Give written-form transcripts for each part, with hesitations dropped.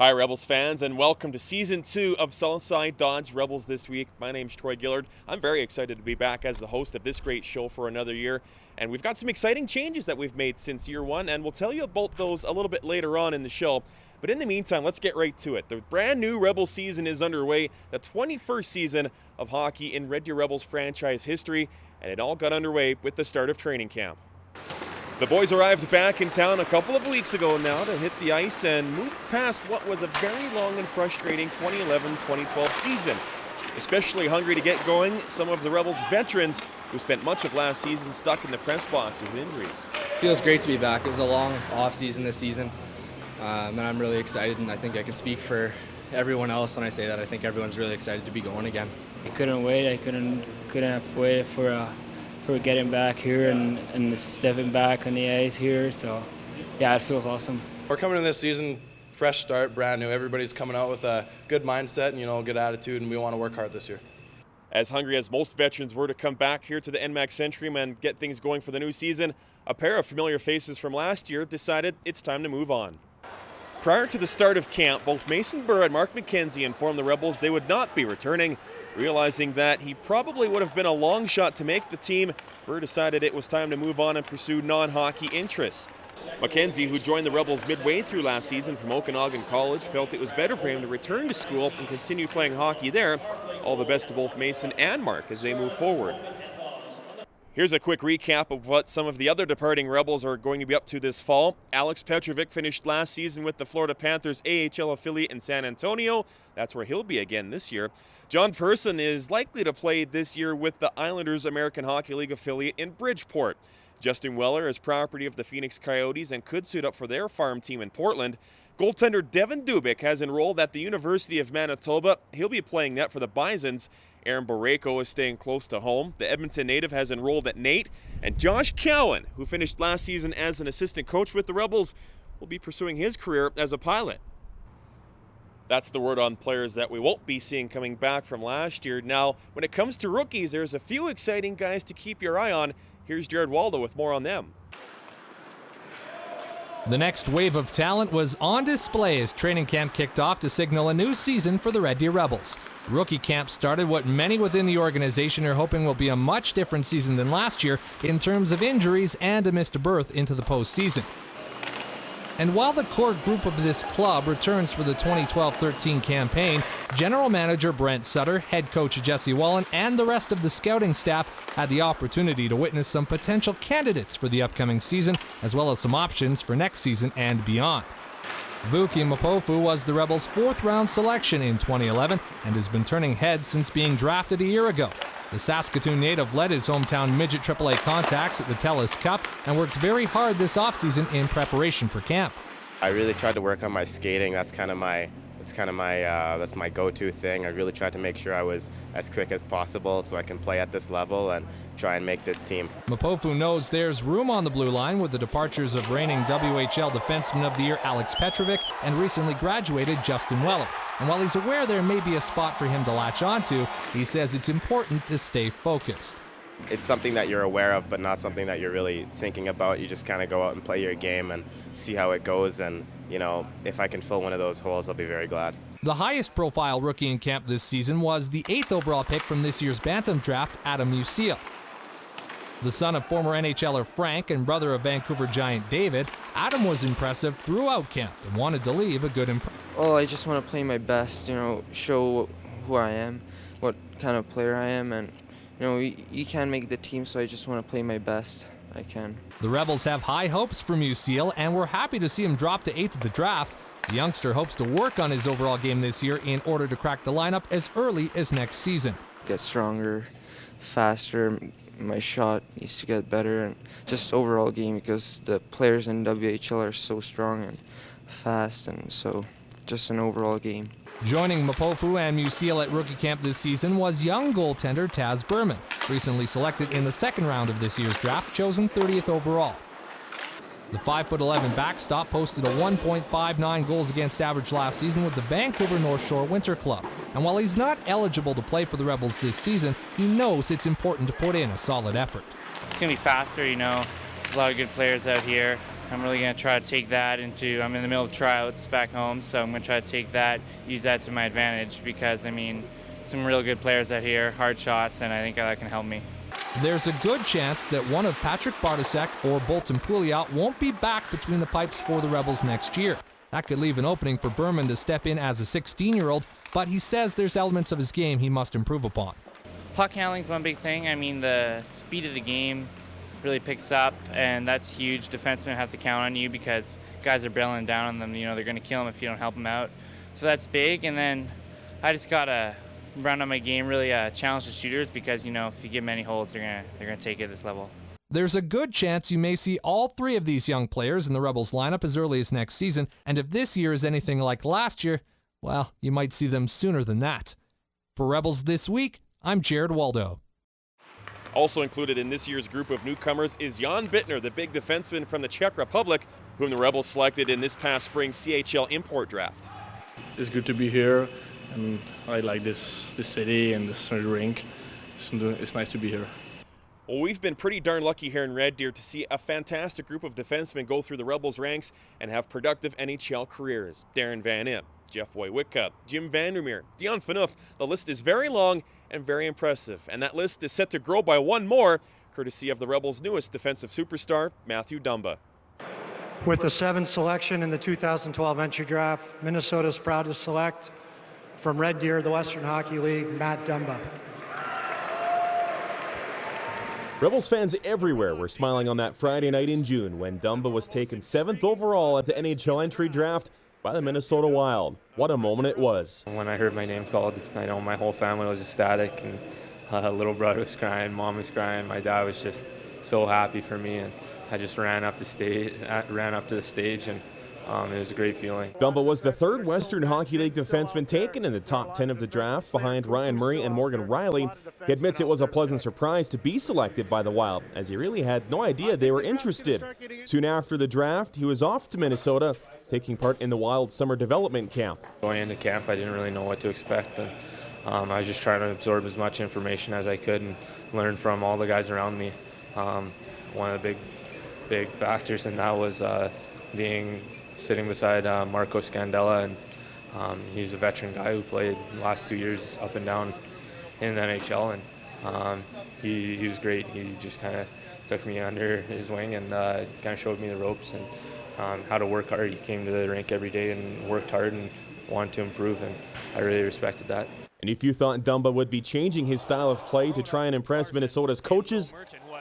Hi Rebels fans, and welcome to Season 2 of Southside Dodge Rebels this week. My name's Troy Gillard. I'm very excited to be back as the host of this great show for another year. And we've got some exciting changes that we've made since year one, and we'll tell you about those a little bit later on in the show. But in the meantime, let's get right to it. The brand new Rebel season is underway, the 21st season of hockey in Red Deer Rebels franchise history, and it all got underway with the start of training camp. The boys arrived back in town a couple of weeks ago now to hit the ice and move past what was a very long and frustrating 2011-2012 season. Especially hungry to get going, some of the Rebels veterans who spent much of last season stuck in the press box with injuries. Feels great to be back. It was a long off season this season, and I'm really excited, and I think I can speak for everyone else when I say that. I think everyone's really excited to be going again. I couldn't wait. I couldn't have waited for getting back here and stepping back on the ice here. So, yeah, it feels awesome. We're coming in this season, fresh start, brand new. Everybody's coming out with a good mindset and, good attitude, and we want to work hard this year. As hungry as most veterans were to come back here to the NMAX Centrium and get things going for the new season, a pair of familiar faces from last year decided it's time to move on. Prior to the start of camp, both Mason Burr and Mark McKenzie informed the Rebels they would not be returning. Realizing that he probably would have been a long shot to make the team, Burr decided it was time to move on and pursue non-hockey interests. McKenzie, who joined the Rebels midway through last season from Okanagan College, felt it was better for him to return to school and continue playing hockey there. All the best to both Mason and Mark as they move forward. Here's a quick recap of what some of the other departing Rebels are going to be up to this fall. Alex Petrovic finished last season with the Florida Panthers AHL affiliate in San Antonio. That's where he'll be again this year. John Persson is likely to play this year with the Islanders American Hockey League affiliate in Bridgeport. Justin Weller is property of the Phoenix Coyotes and could suit up for their farm team in Portland. Goaltender Devin Dubik has enrolled at the University of Manitoba. He'll be playing net for the Bisons. Aaron Borrego is staying close to home. The Edmonton native has enrolled at Nate. And Josh Cowan, who finished last season as an assistant coach with the Rebels, will be pursuing his career as a pilot. That's the word on players that we won't be seeing coming back from last year. Now, when it comes to rookies, there's a few exciting guys to keep your eye on. Here's Jared Waldo with more on them. The next wave of talent was on display as training camp kicked off to signal a new season for the Red Deer Rebels. Rookie camp started what many within the organization are hoping will be a much different season than last year in terms of injuries and a missed berth into the postseason. And while the core group of this club returns for the 2012-13 campaign, General Manager Brent Sutter, Head Coach Jesse Wallen, and the rest of the scouting staff had the opportunity to witness some potential candidates for the upcoming season, as well as some options for next season and beyond. Vuki Mapofu was the Rebels' fourth-round selection in 2011 and has been turning heads since being drafted a year ago. The Saskatoon native led his hometown midget AAA contacts at the TELUS Cup and worked very hard this offseason in preparation for camp. I really tried to work on my skating. That's my go-to thing. I really tried to make sure I was as quick as possible so I can play at this level and try and make this team. Mapofu knows there's room on the blue line with the departures of reigning WHL Defenseman of the Year Alex Petrovic and recently graduated Justin Weller. And while he's aware there may be a spot for him to latch onto, he says it's important to stay focused. It's something that you're aware of, but not something that you're really thinking about. You just kind of go out and play your game and see how it goes. And, if I can fill one of those holes, I'll be very glad. The highest profile rookie in camp this season was the 8th overall pick from this year's Bantam draft, Adam Musial. The son of former NHLer Frank and brother of Vancouver Giant David, Adam was impressive throughout camp and wanted to leave a good impression. Oh, I just want to play my best, show who I am, what kind of player I am, and you can make the team, so I just want to play my best I can. The Rebels have high hopes for Musial, and we're happy to see him drop to 8th at the draft. The youngster hopes to work on his overall game this year in order to crack the lineup as early as next season. Get stronger, faster, my shot needs to get better, and just overall game because the players in WHL are so strong and fast, and so just an overall game. Joining Mapofu and Musial at rookie camp this season was young goaltender Taz Berman, recently selected in the second round of this year's draft, chosen 30th overall. The 5'11" backstop posted a 1.59 goals against average last season with the Vancouver North Shore Winter Club. And while he's not eligible to play for the Rebels this season, he knows it's important to put in a solid effort. It's going to be faster, there's a lot of good players out here. I'm really going to try to take that into, I'm in the middle of tryouts back home, so I'm going to try to take that, use that to my advantage because, I mean, some real good players out here, hard shots, and I think that can help me. There's a good chance that one of Patrick Bartasek or Bolton Pouliot won't be back between the pipes for the Rebels next year. That could leave an opening for Berman to step in as a 16-year-old, but he says there's elements of his game he must improve upon. Puck handling is one big thing. I mean, the speed of the game really picks up, and that's huge. Defensemen have to count on you because guys are bailing down on them. You know, they're going to kill them if you don't help them out. So that's big, and then I just got to round on my game, really challenge the shooters because, you know, if you give them any holes, they're gonna take it at this level. There's a good chance you may see all three of these young players in the Rebels lineup as early as next season, and if this year is anything like last year, well, you might see them sooner than that. For Rebels This Week, I'm Jared Waldo. Also included in this year's group of newcomers is Jan Bittner, the big defenseman from the Czech Republic, whom the Rebels selected in this past spring CHL import draft. It's good to be here, and I like this city and this rink. It's nice to be here. Well, we've been pretty darn lucky here in Red Deer to see a fantastic group of defensemen go through the Rebels ranks and have productive NHL careers. Darren Van Impe, Jeff Wojcicka, Jim Vandermeer, Dion Phaneuf. The list is very long and very impressive, and that list is set to grow by one more, courtesy of the Rebels' newest defensive superstar, Matthew Dumba. With the 7th selection in the 2012 entry draft, Minnesota is proud to select from Red Deer, the Western Hockey League, Matt Dumba. Rebels fans everywhere were smiling on that Friday night in June when Dumba was taken 7th overall at the NHL entry draft by the Minnesota Wild. What a moment it was. When I heard my name called, I know my whole family was ecstatic, and little brother was crying, mom was crying, my dad was just so happy for me, and I just ran up to the stage, and it was a great feeling. Dumba was the 3rd Western Hockey League defenseman taken in the top 10 of the draft behind Ryan Murray and Morgan Riley. He admits it was a pleasant surprise to be selected by the Wild, as he really had no idea they were interested. Soon after the draft, he was off to Minnesota, taking part in the Wild summer development camp. Going into camp, I didn't really know what to expect, and I was just trying to absorb as much information as I could and learn from all the guys around me. One of the big factors in that was sitting beside Marco Scandella, and he's a veteran guy who played the last 2 years up and down in the NHL, and he was great. He just kind of took me under his wing and kind of showed me the ropes and how to work hard. He came to the rink every day and worked hard and wanted to improve, and I really respected that. And if you thought Dumba would be changing his style of play to try and impress Minnesota's coaches,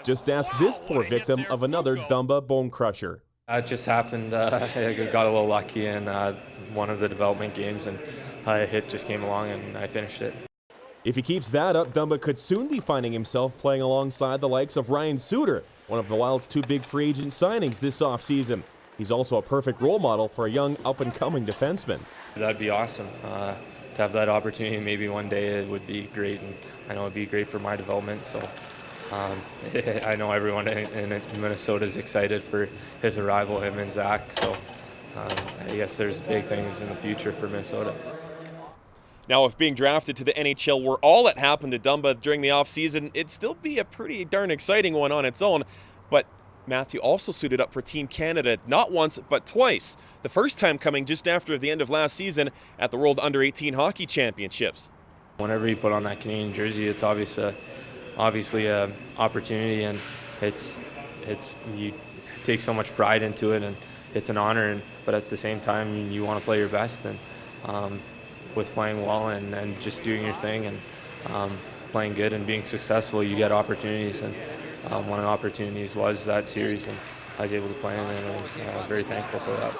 just ask this poor victim of another Dumba bone crusher. It just happened. I got a little lucky in one of the development games, and a hit just came along, and I finished it. If he keeps that up, Dumba could soon be finding himself playing alongside the likes of Ryan Suter, one of the Wild's 2 big free agent signings this offseason. He's also a perfect role model for a young up-and-coming defenseman. That'd be awesome. To have that opportunity, maybe one day it would be great, and I know it'd be great for my development. So I know everyone in Minnesota is excited for his arrival, him and Zach. So I guess there's big things in the future for Minnesota. Now, if being drafted to the NHL were all that happened to Dumba during the offseason, it'd still be a pretty darn exciting one on its own. But Matthew also suited up for Team Canada not once, but twice. The first time coming just after the end of last season at the World Under-18 Hockey Championships. Whenever you put on that Canadian jersey, it's obviously an opportunity, and you take so much pride into it, and it's an honor. But at the same time, you want to play your best, and with playing well and just doing your thing and playing good and being successful, you get opportunities. And one of the opportunities was that series, and I was able to play in it, and I'm very thankful for that.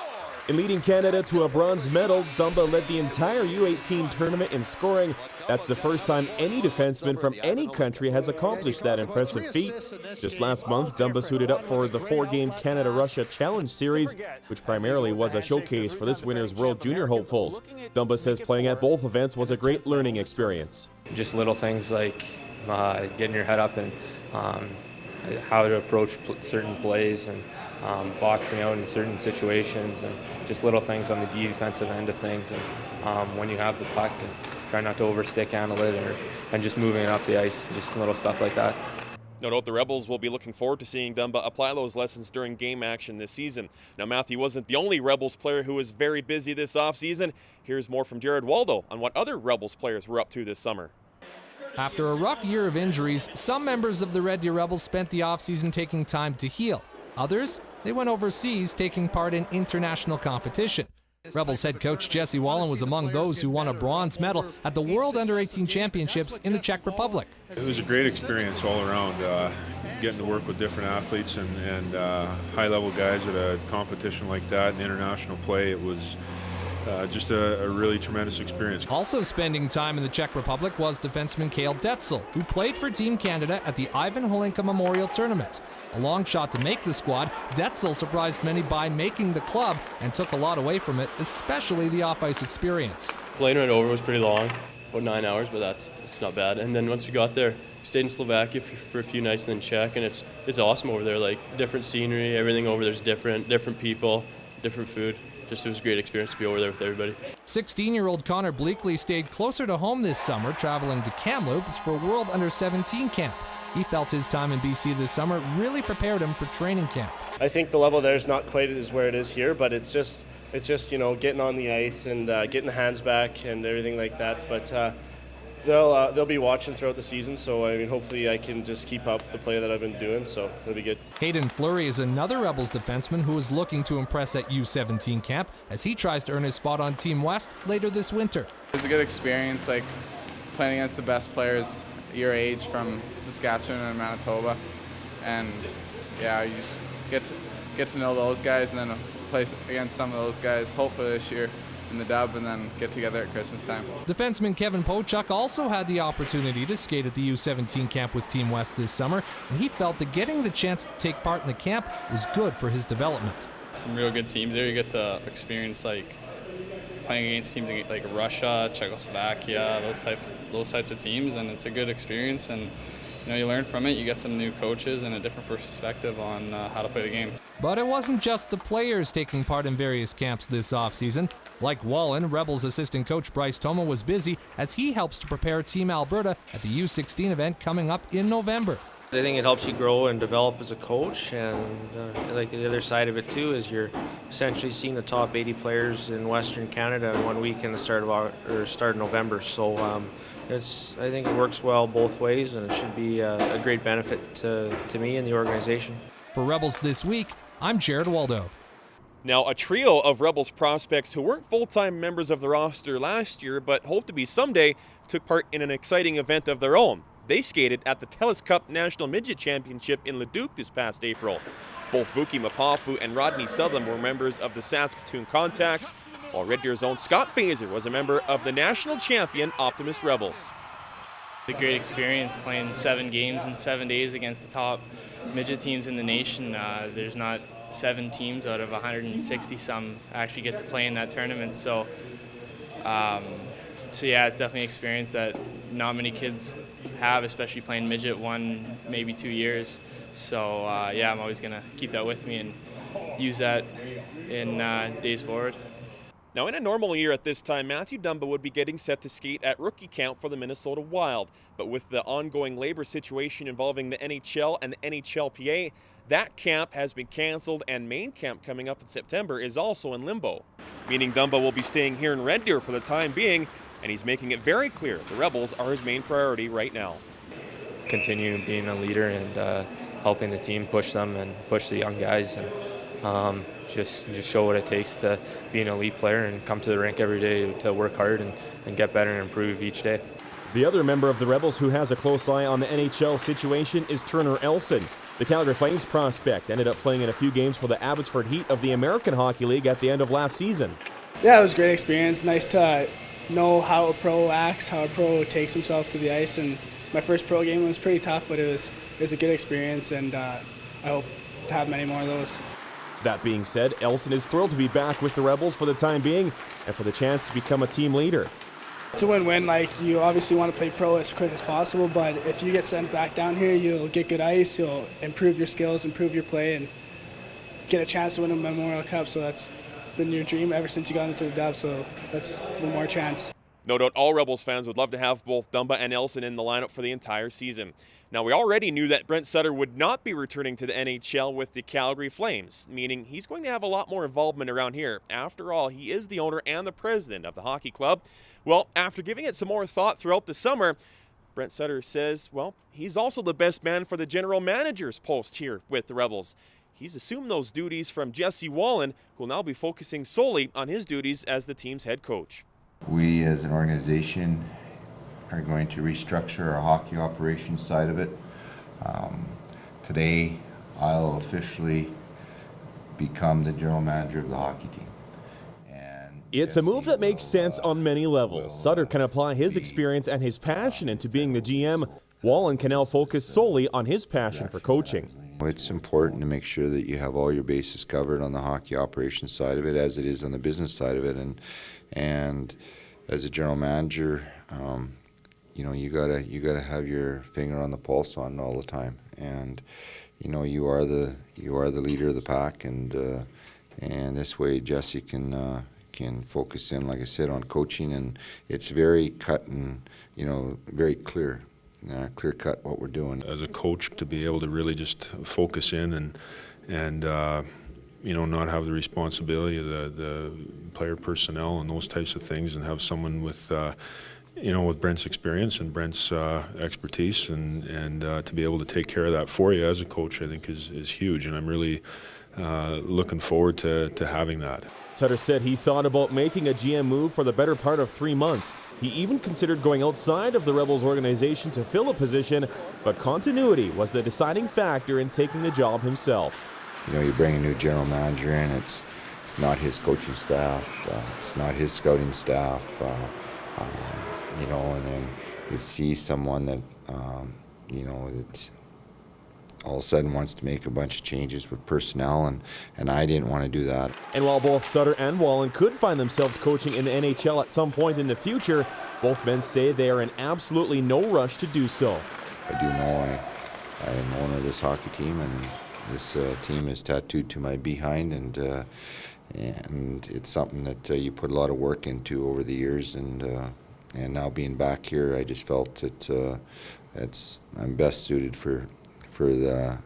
In leading Canada to a bronze medal, Dumba led the entire U18 tournament in scoring. That's the first time any defenseman from any country has accomplished that impressive feat. Just last month, Dumba suited up for the 4-game Canada-Russia Challenge Series, which primarily was a showcase for this winter's World Junior hopefuls. Dumba says playing at both events was a great learning experience. Just little things like getting your head up and how to approach certain plays, and boxing out in certain situations, and just little things on the defensive end of things. And when you have the puck, and try not to overstick handle it, and just moving it up the ice, just little stuff like that. No doubt the Rebels will be looking forward to seeing Dumba apply those lessons during game action this season. Now, Matthew wasn't the only Rebels player who was very busy this offseason. Here's more from Jared Waldo on what other Rebels players were up to this summer. After a rough year of injuries, some members of the Red Deer Rebels spent the offseason taking time to heal. Others, they went overseas taking part in international competition. Rebels head coach Jesse Wallen was among those who won a bronze medal at the World Under-18 Championships in the Czech Republic. It was a great experience all around, getting to work with different athletes and high-level guys at a competition like that and international play. It was just a really tremendous experience. Also spending time in the Czech Republic was defenseman Cale Detzel, who played for Team Canada at the Ivan Holinka Memorial Tournament. A long shot to make the squad, Detzel surprised many by making the club and took a lot away from it, especially the off-ice experience. Plane ride over was pretty long, about 9 hours, but it's not bad. And then once we got there, we stayed in Slovakia for a few nights and then Czech, and it's awesome over there. Like, different scenery, everything over there's different people, different food. It was a great experience to be over there with everybody. 16-year-old Connor Bleakley stayed closer to home this summer, traveling to Kamloops for World Under-17 camp. He felt his time in BC this summer really prepared him for training camp. I think the level there is not quite as where it is here, but it's just getting on the ice and getting the hands back and everything like that. But they'll be watching throughout the season, so I mean, hopefully I can just keep up the play that I've been doing, so it'll be good. Hayden Fleury is another Rebels defenseman who is looking to impress at U17 camp as he tries to earn his spot on Team West later this winter. It was a good experience, like playing against the best players your age from Saskatchewan and Manitoba, and yeah, you just get to know those guys and then play against some of those guys hopefully this year in the dub and then get together at Christmas time. Defenseman Kevin Pochuk also had the opportunity to skate at the U17 camp with Team West this summer, and he felt that getting the chance to take part in the camp was good for his development. Some real good teams there. You get to experience like playing against teams like Russia, Czechoslovakia, those types of teams, and it's a good experience. And you learn from it. You get some new coaches and a different perspective on how to play the game. But it wasn't just the players taking part in various camps this offseason. Like Wallen, Rebels assistant coach Bryce Thoma was busy as he helps to prepare Team Alberta at the U16 event coming up in November. I think it helps you grow and develop as a coach, and like the other side of it too is you're essentially seeing the top 80 players in Western Canada in 1 week in the start of November. So I think it works well both ways, and it should be a great benefit to me and the organization. For Rebels This Week, I'm Jared Waldo. Now, a trio of Rebels prospects who weren't full-time members of the roster last year but hope to be someday took part in an exciting event of their own. They skated at the TELUS Cup National Midget Championship in Leduc this past April. Both Vuki Mapafu and Rodney Southam were members of the Saskatoon Contacts, while Red Deer's own Scott Fazer was a member of the national champion Optimist Rebels. It's a great experience playing 7 games in 7 days against the top midget teams in the nation. There's not 7 teams out of 160 some actually get to play in that tournament. So yeah, it's definitely an experience that not many kids have, especially playing midget 1, maybe 2 years. So yeah, I'm always gonna keep that with me and use that in days forward. Now, in a normal year at this time, Matthew Dumba would be getting set to skate at rookie camp for the Minnesota Wild. But with the ongoing labor situation involving the NHL and the NHLPA, that camp has been canceled, and main camp coming up in September is also in limbo. Meaning Dumba will be staying here in Red Deer for the time being, and he's making it very clear the Rebels are his main priority right now. Continue being a leader and helping the team push them and push the young guys, and just show what it takes to be an elite player and come to the rink every day to work hard and get better and improve each day. The other member of the Rebels who has a close eye on the NHL situation is Turner Elson. The Calgary Flames prospect ended up playing in a few games for the Abbotsford Heat of the American Hockey League at the end of last season. Yeah, it was a great experience. Nice to know how a pro acts, how a pro takes himself to the ice. And my first pro game was pretty tough, but it was a good experience, and I hope to have many more of those. That being said, Elson is thrilled to be back with the Rebels for the time being and for the chance to become a team leader. It's a win-win. Like, you obviously want to play pro as quick as possible, but if you get sent back down here, you'll get good ice, you'll improve your skills, improve your play, and get a chance to win a Memorial Cup. So that's been your dream ever since you got into the dub, so that's one more chance. No doubt all Rebels fans would love to have both Dumba and Elson in the lineup for the entire season. Now, we already knew that Brent Sutter would not be returning to the NHL with the Calgary Flames, meaning he's going to have a lot more involvement around here. After all, he is the owner and the president of the hockey club. Well, after giving it some more thought throughout the summer, Brent Sutter says, well, he's also the best man for the general manager's post here with the Rebels. He's assumed those duties from Jesse Wallen, who will now be focusing solely on his duties as the team's head coach. We as an organization are going to restructure our hockey operations side of it. Today, I'll officially become the general manager of the hockey team. It's a move that makes sense on many levels. Sutter can apply his experience and his passion into being the GM. Wallen can now focus solely on his passion for coaching. It's important to make sure that you have all your bases covered on the hockey operations side of it, as it is on the business side of it. And as a general manager, you know, you gotta have your finger on the pulse on all the time. And you know, you are the leader of the pack, and this way Jesse can focus in, like I said, on coaching, and it's very cut and, you know, very clear cut what we're doing. As a coach, to be able to really just focus in and you know, not have the responsibility of the player personnel and those types of things, and have someone with you know, with Brent's experience and Brent's expertise, and to be able to take care of that for you as a coach, I think is huge, and I'm really looking forward to having that. Sutter said he thought about making a GM move for the better part of 3 months. He even considered going outside of the Rebels organization to fill a position, but continuity was the deciding factor in taking the job himself. You know, you bring a new general manager in, it's not his coaching staff, it's not his scouting staff, you know, and then you see someone that, you know, that all of a sudden wants to make a bunch of changes with personnel, and I didn't want to do that. And while both Sutter and Wallen could find themselves coaching in the NHL at some point in the future, both men say they are in absolutely no rush to do so. I do know I am owner of this hockey team, and this team is tattooed to my behind, and it's something that you put a lot of work into over the years, and now being back here, I just felt that I'm best suited for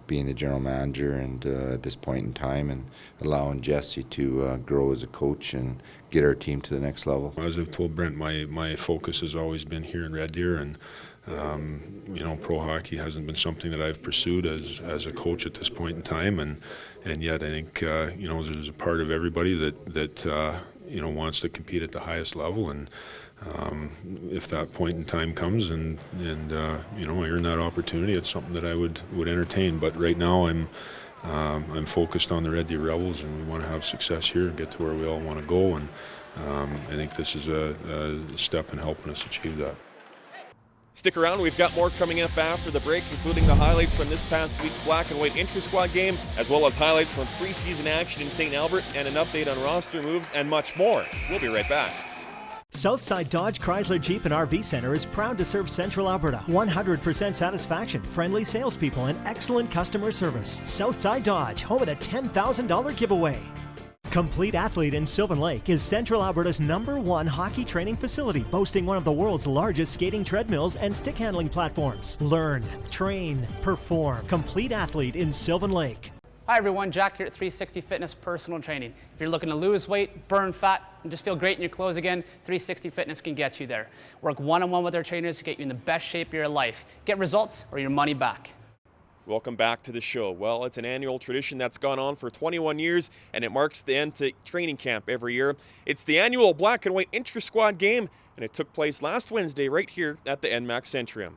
being the general manager, and at this point in time, and allowing Jesse to grow as a coach and get our team to the next level. As I've told Brent, my focus has always been here in Red Deer, and you know, pro hockey hasn't been something that I've pursued as a coach at this point in time, and yet I think you know, there's a part of everybody that you know, wants to compete at the highest level, and if that point in time comes and you know, I earn that opportunity, it's something that I would entertain. But right now I'm focused on the Red Deer Rebels, and we want to have success here and get to where we all want to go, and I think this is a step in helping us achieve that. Stick around, we've got more coming up after the break, including the highlights from this past week's black and white intra-squad game, as well as highlights from preseason action in St. Albert, and an update on roster moves and much more. We'll be right back. Southside Dodge Chrysler Jeep and RV Center is proud to serve Central Alberta. 100% satisfaction, friendly salespeople, and excellent customer service. Southside Dodge, home of the $10,000 giveaway. Complete Athlete in Sylvan Lake is Central Alberta's #1 hockey training facility, boasting one of the world's largest skating treadmills and stick handling platforms. Learn, train, perform. Complete Athlete in Sylvan Lake. Hi everyone, Jack here at 360 Fitness Personal Training. If you're looking to lose weight, burn fat, and just feel great in your clothes again, 360 Fitness can get you there. Work one-on-one with our trainers to get you in the best shape of your life. Get results or your money back. Welcome back to the show. Well, it's an annual tradition that's gone on for 21 years, and it marks the end to training camp every year. It's the annual black and white intra-squad game, and it took place last Wednesday right here at the NMAX Centrium.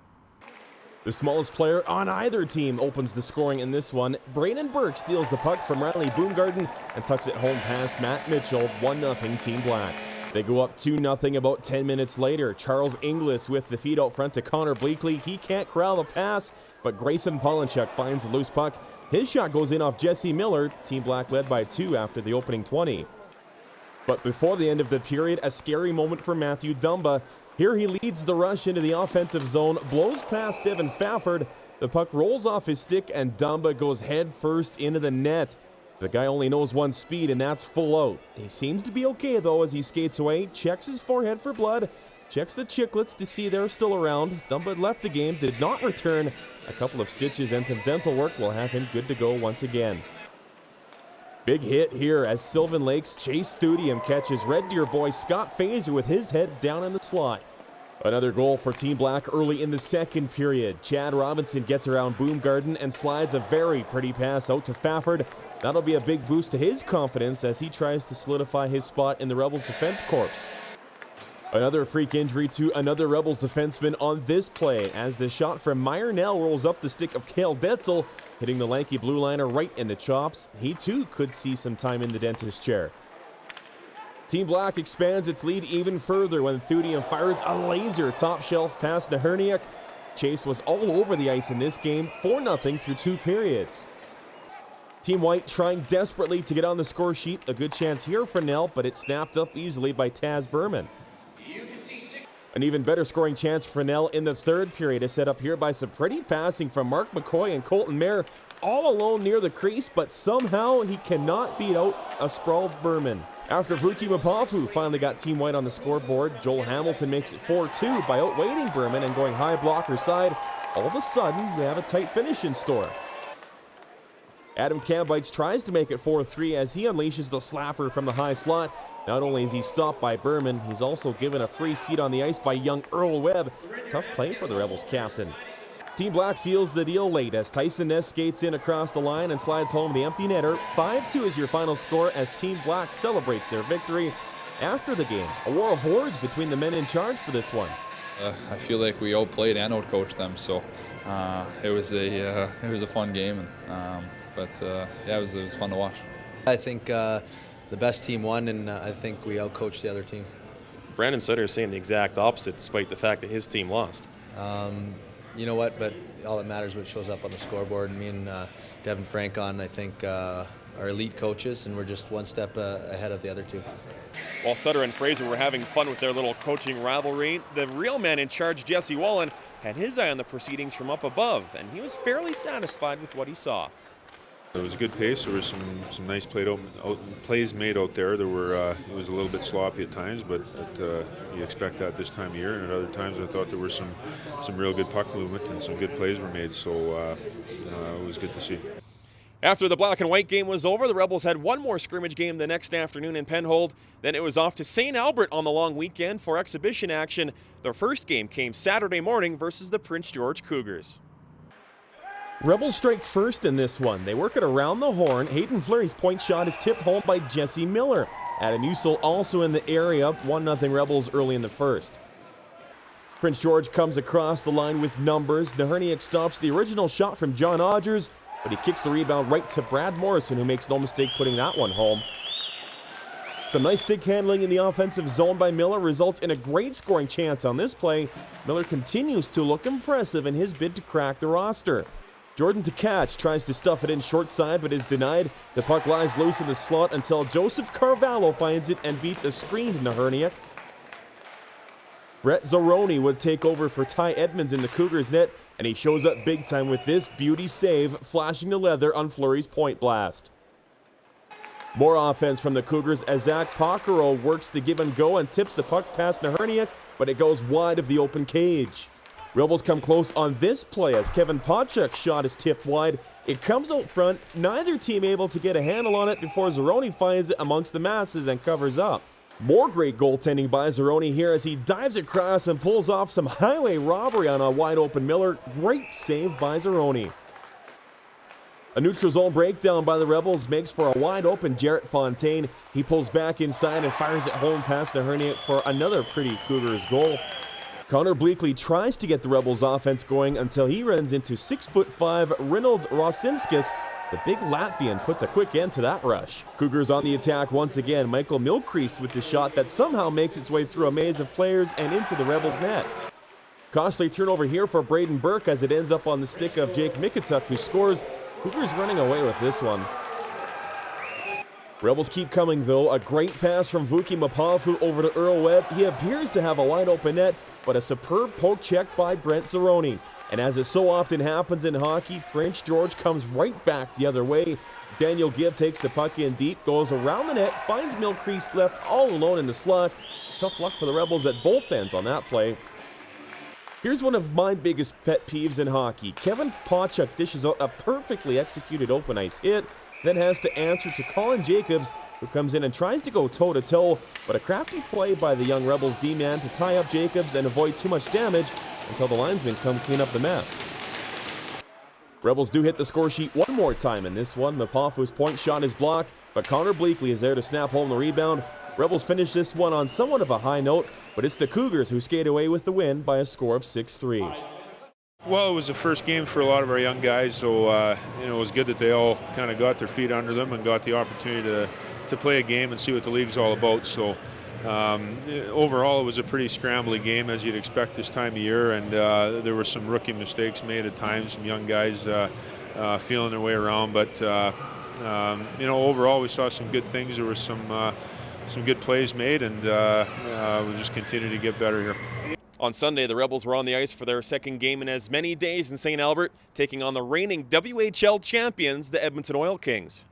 The smallest player on either team opens the scoring in this one. Brayden Burke steals the puck from Riley Boomgarden and tucks it home past Matt Mitchell, 1-0 Team Black. They go up 2-0 about 10 minutes later. Charles Inglis with the feed out front to Connor Bleakley. He can't corral the pass, but Grayson Polonchuk finds the loose puck. His shot goes in off Jesse Miller. Team Black led by 2 after the opening 20. But before the end of the period, a scary moment for Matthew Dumba. Here he leads the rush into the offensive zone, blows past Devin Fafford. The puck rolls off his stick, and Dumba goes head first into the net. The guy only knows one speed, and that's full out. He seems to be okay, though, as he skates away, checks his forehead for blood, checks the chiclets to see they're still around. Dunbud left the game, did not return. A couple of stitches and some dental work will have him good to go once again. Big hit here as Sylvan Lakes Chase Thudium catches Red Deer boy Scott Fazer with his head down in the slot. Another goal for Team Black early in the second period. Chad Robinson gets around Boomgarden and slides a very pretty pass out to Fafford. That'll be a big boost to his confidence as he tries to solidify his spot in the Rebels defense corps. Another freak injury to another Rebels defenseman on this play as the shot from Meyer Nell rolls up the stick of Cale Detzel, hitting the lanky blue liner right in the chops. He too could see some time in the dentist chair. Team Black expands its lead even further when Thudium fires a laser top shelf past Naherniak. Chase was all over the ice in this game, 4-0 through 2 periods. Team White trying desperately to get on the score sheet. A good chance here for Nell, but it's snapped up easily by Taz Berman. An even better scoring chance for Nell in the third period is set up here by some pretty passing from Mark McCoy and Colton Mayer, all alone near the crease, but somehow he cannot beat out a sprawled Berman. After Vuki Mapafu finally got Team White on the scoreboard, Joel Hamilton makes it 4-2 by outweighting Berman and going high blocker side. All of a sudden, we have a tight finish in store. Adam Kambites tries to make it 4-3 as he unleashes the slapper from the high slot. Not only is he stopped by Berman, he's also given a free seat on the ice by young Earl Webb. Tough play for the Rebels captain. Team Black seals the deal late as Tyson Ness skates in across the line and slides home the empty netter. 5-2 is your final score as Team Black celebrates their victory. After the game, a war of words between the men in charge for this one. I feel like we outplayed and outcoached them, so it was a fun game, but it was fun to watch. I think the best team won, and I think we outcoached the other team. Brandon Sutter is saying the exact opposite, despite the fact that his team lost. You know what? But all that matters is what shows up on the scoreboard. Me and Devin Francon, I think, are elite coaches, and we're just one step ahead of the other two. While Sutter and Fraser were having fun with their little coaching rivalry, the real man in charge, Jesse Wallen, had his eye on the proceedings from up above, and he was fairly satisfied with what he saw. It was a good pace. There were some nice plays made out there. There were it was a little bit sloppy at times, but you expect that this time of year. And at other times, I thought there were some real good puck movement and some good plays were made. So it was good to see. After the black and white game was over, the Rebels had one more scrimmage game the next afternoon in Penhold. Then it was off to St. Albert on the long weekend for exhibition action. Their first game came Saturday morning versus the Prince George Cougars. Rebels strike first in this one. They work it around the horn. Hayden Fleury's point shot is tipped home by Jesse Miller. Adam Ussel also in the area. 1-0 Rebels early in the first. Prince George comes across the line with numbers. Naherniak stops the original shot from John Odgers, but he kicks the rebound right to Brad Morrison, who makes no mistake putting that one home. Some nice stick handling in the offensive zone by Miller results in a great scoring chance on this play. Miller continues to look impressive in his bid to crack the roster. Jordan Tkach tries to stuff it in short side but is denied. The puck lies loose in the slot until Joseph Carvalho finds it and beats a screened Naherniak. Brett Zaroni would take over for Ty Edmonds in the Cougars net, and he shows up big time with this beauty save, flashing the leather on Fleury's point blast. More offense from the Cougars as Zach Pocaro works the give and go and tips the puck past Naherniak, but it goes wide of the open cage. Rebels come close on this play as Kevin Potchuk's shot is tipped wide. It comes out front, neither team able to get a handle on it before Zaroni finds it amongst the masses and covers up. More great goaltending by Zaroni here as he dives across and pulls off some highway robbery on a wide open Miller. Great save by Zaroni. A neutral zone breakdown by the Rebels makes for a wide open Jarrett Fontaine. He pulls back inside and fires it home past Naherniak for another pretty Cougars goal. Connor Bleakley tries to get the Rebels offense going until he runs into 6'5" Reynolds Rosinskis. The big Latvian puts a quick end to that rush. Cougars on the attack once again. Michael Milcrease with the shot that somehow makes its way through a maze of players and into the Rebels net. Costly turnover here for Braden Burke as it ends up on the stick of Jake Mikutuk, who scores. Cougars running away with this one. Rebels keep coming though. A great pass from Vuki Mapafu over to Earl Webb. He appears to have a wide open net, but a superb poke check by Brent Zaroni. And as it so often happens in hockey, Prince George comes right back the other way. Daniel Gibb takes the puck in deep, goes around the net, finds Milcrease left all alone in the slot. Tough luck for the Rebels at both ends on that play. Here's one of my biggest pet peeves in hockey. Kevin Pawchuk dishes out a perfectly executed open ice hit, then has to answer to Colin Jacobs, who comes in and tries to go toe-to-toe, but a crafty play by the young Rebels D-man to tie up Jacobs and avoid too much damage until the linesmen come clean up the mess. Rebels do hit the score sheet one more time in this one. Mapafu's point shot is blocked, but Connor Bleakley is there to snap home the rebound. Rebels finish this one on somewhat of a high note, but it's the Cougars who skate away with the win by a score of 6-3. Well, it was the first game for a lot of our young guys, so it was good that they all kind of got their feet under them and got the opportunity to play a game and see what the league's all about. So overall, it was a pretty scrambly game, as you'd expect this time of year, and there were some rookie mistakes made at times, some young guys feeling their way around. But overall, we saw some good things. There were some good plays made, and we'll just continue to get better here. On Sunday, the Rebels were on the ice for their second game in as many days in St. Albert, taking on the reigning WHL champions, the Edmonton Oil Kings.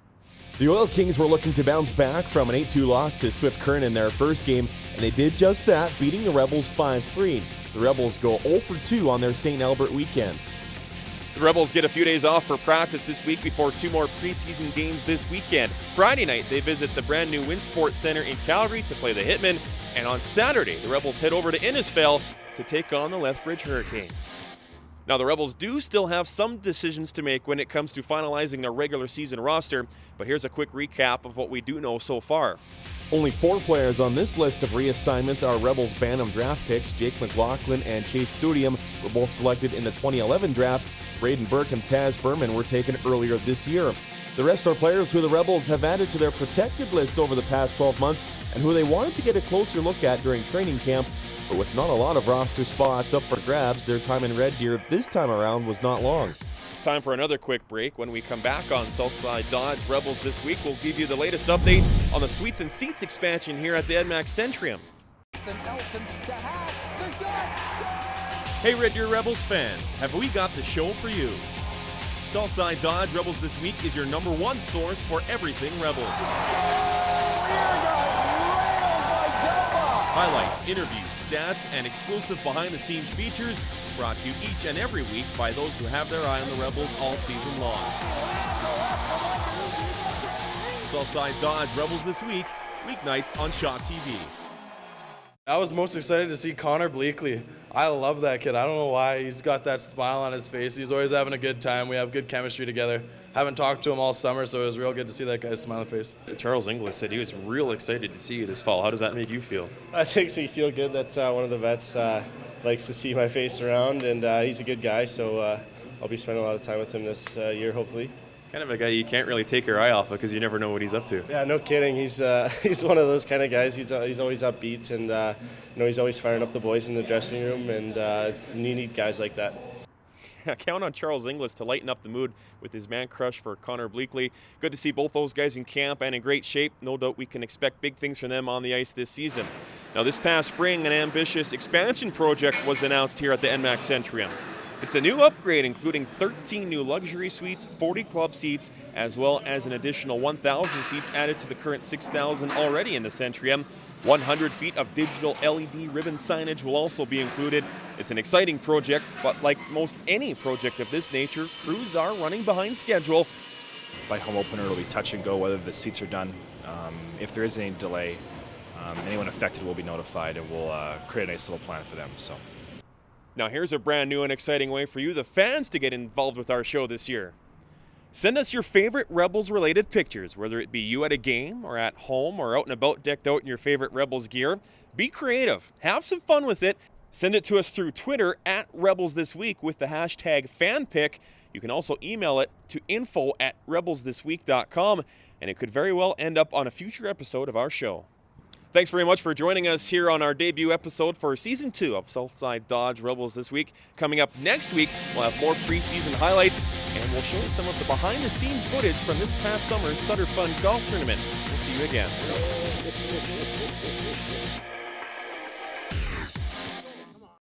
The Oil Kings were looking to bounce back from an 8-2 loss to Swift Current in their first game, and they did just that, beating the Rebels 5-3. The Rebels go 0-2 on their St. Albert weekend. The Rebels get a few days off for practice this week before 2 more preseason games this weekend. Friday night, they visit the brand new Winsport Center in Calgary to play the Hitmen, and on Saturday, the Rebels head over to Innisfail to take on the Lethbridge Hurricanes. Now, the Rebels do still have some decisions to make when it comes to finalizing their regular season roster, but here's a quick recap of what we do know so far. Only 4 players on this list of reassignments are Rebels Bantam draft picks. Jake McLaughlin and Chase Studium were both selected in the 2011 draft. Braden Burke and Taz Berman were taken earlier this year. The rest are players who the Rebels have added to their protected list over the past 12 months and who they wanted to get a closer look at during training camp. But with not a lot of roster spots up for grabs, their time in Red Deer this time around was not long. Time for another quick break. When we come back on Southside Dodge Rebels this week, we'll give you the latest update on the Suites and Seats expansion here at the EDMAC Centrium. Hey Red Deer Rebels fans, have we got the show for you? Southside Dodge Rebels this week is your #1 source for everything Rebels. Highlights, interviews, stats, and exclusive behind-the-scenes features brought to you each and every week by those who have their eye on the Rebels all season long. Southside Dodge Rebels this week, weeknights on Shaw TV. I was most excited to see Connor Bleakley. I love that kid. I don't know why. He's got that smile on his face. He's always having a good time. We have good chemistry together. Haven't talked to him all summer, so it was real good to see that guy's smiling face. Charles Inglis said he was real excited to see you this fall. How does that make you feel? It makes me feel good that one of the vets likes to see my face around, and he's a good guy, so I'll be spending a lot of time with him this year, hopefully. Kind of a guy you can't really take your eye off of because you never know what he's up to. Yeah, no kidding. He's one of those kind of guys. He's always upbeat, and he's always firing up the boys in the dressing room, and you need guys like that. Count on Charles Inglis to lighten up the mood with his man crush for Connor Bleakley. Good to see both those guys in camp and in great shape. No doubt we can expect big things from them on the ice this season. Now, this past spring, an ambitious expansion project was announced here at the EDMAC Centrium. It's a new upgrade, including 13 new luxury suites, 40 club seats, as well as an additional 1,000 seats added to the current 6,000 already in the Centrium. 100 feet of digital LED ribbon signage will also be included. It's an exciting project, but like most any project of this nature, crews are running behind schedule. By home opener, it'll be touch and go whether the seats are done. If there is any delay, anyone affected will be notified, and we'll create a nice little plan for them. So. Now here's a brand new and exciting way for you, the fans, to get involved with our show this year. Send us your favorite Rebels-related pictures, whether it be you at a game or at home or out and about decked out in your favorite Rebels gear. Be creative. Have some fun with it. Send it to us through Twitter at RebelsThisWeek with the hashtag FanPick. You can also email it to info@rebelsthisweek.com, and it could very well end up on a future episode of our show. Thanks very much for joining us here on our debut episode for Season 2 of Southside Dodge Rebels this week. Coming up next week, we'll have more preseason highlights, and we'll show you some of the behind-the-scenes footage from this past summer's Sutter Fun Golf Tournament. We'll see you again.